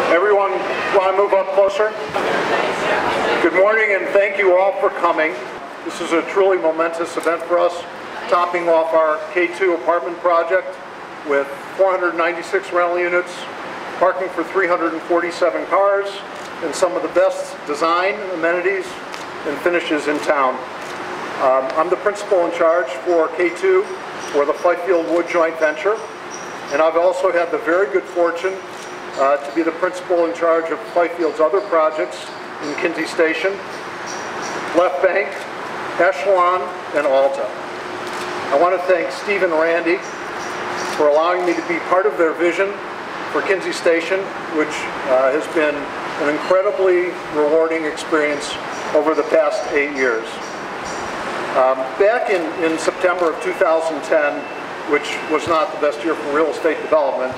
Everyone want to move up closer? Good morning and thank you all for coming. This is a truly momentous event for us, topping off our K2 apartment project with 496 rental units, parking for 347 cars, and some of the best design, amenities, and finishes in town. I'm the principal in charge for K2, or the Fifield Wood joint venture, and I've also had the very good fortune to be the principal in charge of Fifield's other projects in Kinsey Station, Left Bank, Echelon, and Alta. I want to thank Steve and Randy for allowing me to be part of their vision for Kinsey Station, which has been an incredibly rewarding experience over the past 8 years. Back in September of 2010, which was not the best year for real estate development,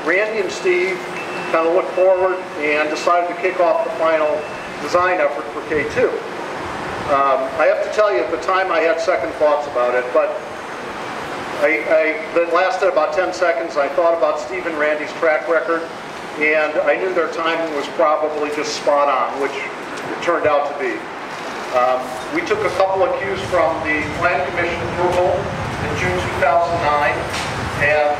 Randy and Steve kind of looked forward and decided to kick off the final design effort for K2. I have to tell you, at the time I had second thoughts about it, but that lasted about 10 seconds. I thought about Steve and Randy's track record, and I knew their timing was probably just spot on, which it turned out to be. We took a couple of cues from the Plan Commission approval in June 2009, and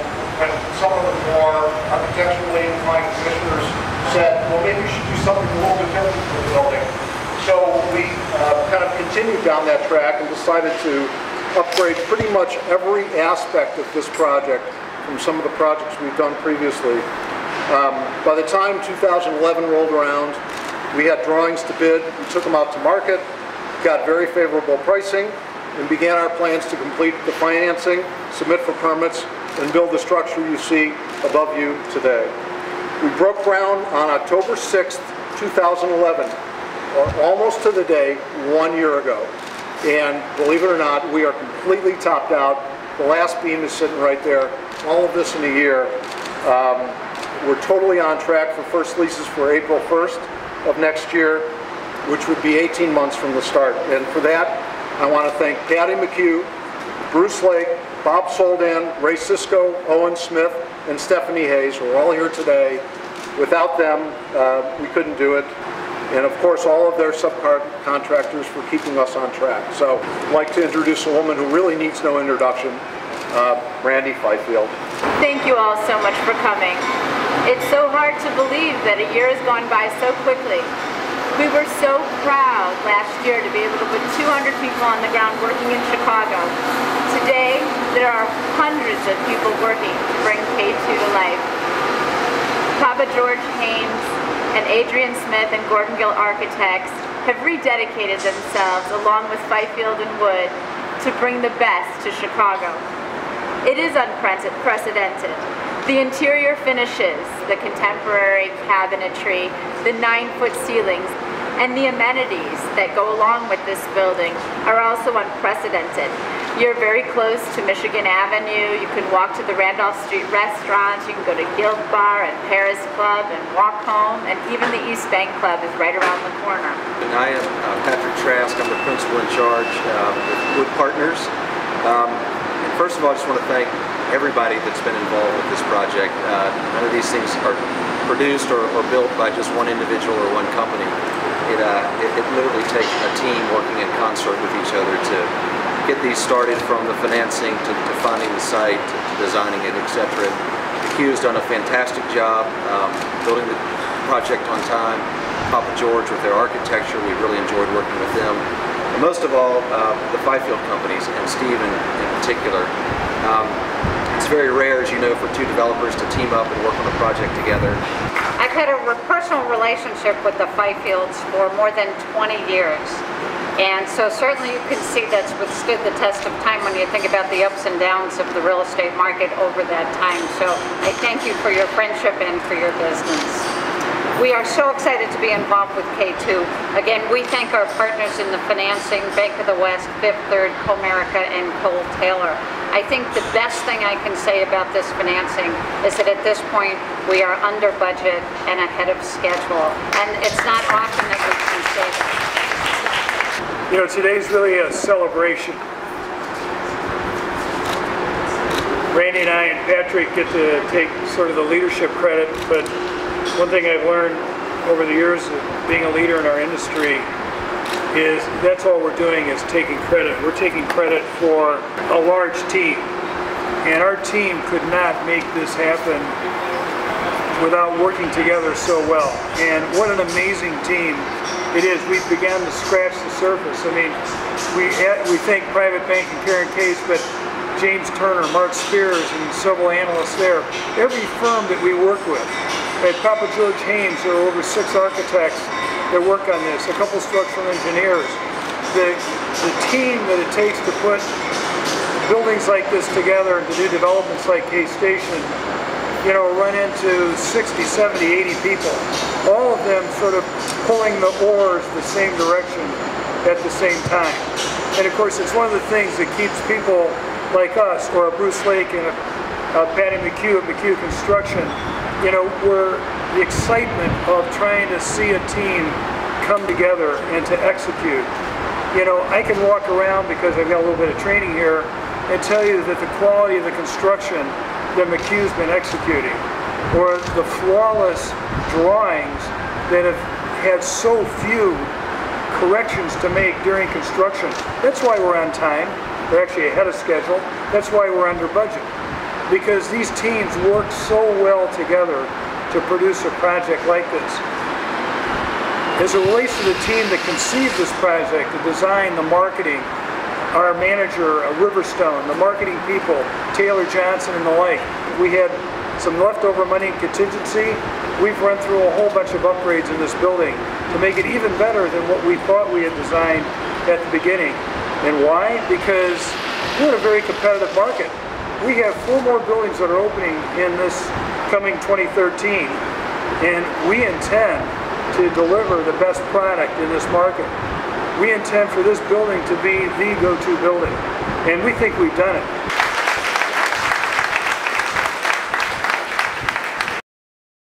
when some of the more architecturally inclined commissioners said, well, maybe we should do something a little bit different for the building. So we kind of continued down that track and decided to upgrade pretty much every aspect of this project from some of the projects we've done previously. By the time 2011 rolled around, we had drawings to bid, we took them out to market, got very favorable pricing, and began our plans to complete the financing, submit for permits, and build the structure you see above you today. We broke ground on October 6th, 2011, almost to the day 1 year ago. And believe it or not, we are completely topped out. The last beam is sitting right there. All of this in a year. We're totally on track for first leases for April 1st of next year, which would be 18 months from the start. And for that, I want to thank Patty McHugh, Bruce Lake, Bob Soldan, Ray Sisko, Owen Smith, and Stephanie Hayes, who are all here today. Without them, we couldn't do it. And of course, all of their subcontractors for keeping us on track. So I'd like to introduce a woman who really needs no introduction, Randy Fifield. Thank you all so much for coming. It's so hard to believe that a year has gone by so quickly. We were so proud last year to be able to put 200 people on the ground working in Chicago. Today, there are hundreds of people working to bring K2 to life. Papa George Haynes and Adrian Smith and Gordon Gill Architects have rededicated themselves, along with Fifield and Wood, to bring the best to Chicago. It is unprecedented. The interior finishes, the contemporary cabinetry, the 9-foot ceilings, and the amenities that go along with this building are also unprecedented. You're very close to Michigan Avenue. You can walk to the Randolph Street restaurants. You can go to Guild Bar and Paris Club and walk home, and even the East Bank Club is right around the corner. And I am Patrick Trask. I'm the principal in charge with Wood Partners. And first of all, I just want to thank everybody that's been involved with this project. None of these things are produced or built by just one individual or one company. It literally takes a team working in concert with each other to get these started, from the financing to finding the site to designing it, etc. The Q's done a fantastic job building the project on time. Papa George with their architecture, we really enjoyed working with them. And most of all, the Fifield companies, and Steve in particular. It's very rare, as you know, for two developers to team up and work on a project together. I've had a personal relationship with the Fifields for more than 20 years. And so certainly you can see that's withstood the test of time when you think about the ups and downs of the real estate market over that time. So I thank you for your friendship and for your business. We are so excited to be involved with K2. Again, we thank our partners in the financing, Bank of the West, Fifth Third, Comerica, and Cole Taylor. I think the best thing I can say about this financing is that at this point we are under budget and ahead of schedule. And it's not often that we can say that. You know, today's really a celebration. Randy and I and Patrick get to take sort of the leadership credit, but One thing I've learned over the years of being a leader in our industry is that's all we're doing is taking credit. We're taking credit for a large team. And our team could not make this happen without working together so well. And what an amazing team it is. We began to scratch the surface. I mean, we thank Private Bank and Karen Case, but James Turner, Mark Spears, and several analysts there. Every firm that we work with. At Papa George Haynes, there are over 6 architects that work on this, a couple structural engineers. The team that it takes to put buildings like this together and to do developments like K-Station, you know, run into 60, 70, 80 people. All of them sort of pulling the oars the same direction at the same time. And of course, it's one of the things that keeps people like us, or a Bruce Lake and a Patty McHugh at McHugh Construction, you know, where the excitement of trying to see a team come together and to execute. You know, I can walk around because I've got a little bit of training here and tell you that the quality of the construction that McHugh's been executing, or the flawless drawings that have had so few corrections to make during construction. That's why we're on time. We're actually ahead of schedule. That's why we're under budget. Because these teams work so well together to produce a project like this. As it relates to the team that conceived this project, the design, the marketing, our manager, Riverstone, the marketing people, Taylor Johnson and the like. We had some leftover money in contingency. We've run through a whole bunch of upgrades in this building to make it even better than what we thought we had designed at the beginning. And why? Because we're in a very competitive market. We have 4 more buildings that are opening in this coming 2013, and we intend to deliver the best product in this market. We intend for this building to be the go-to building, and we think we've done it.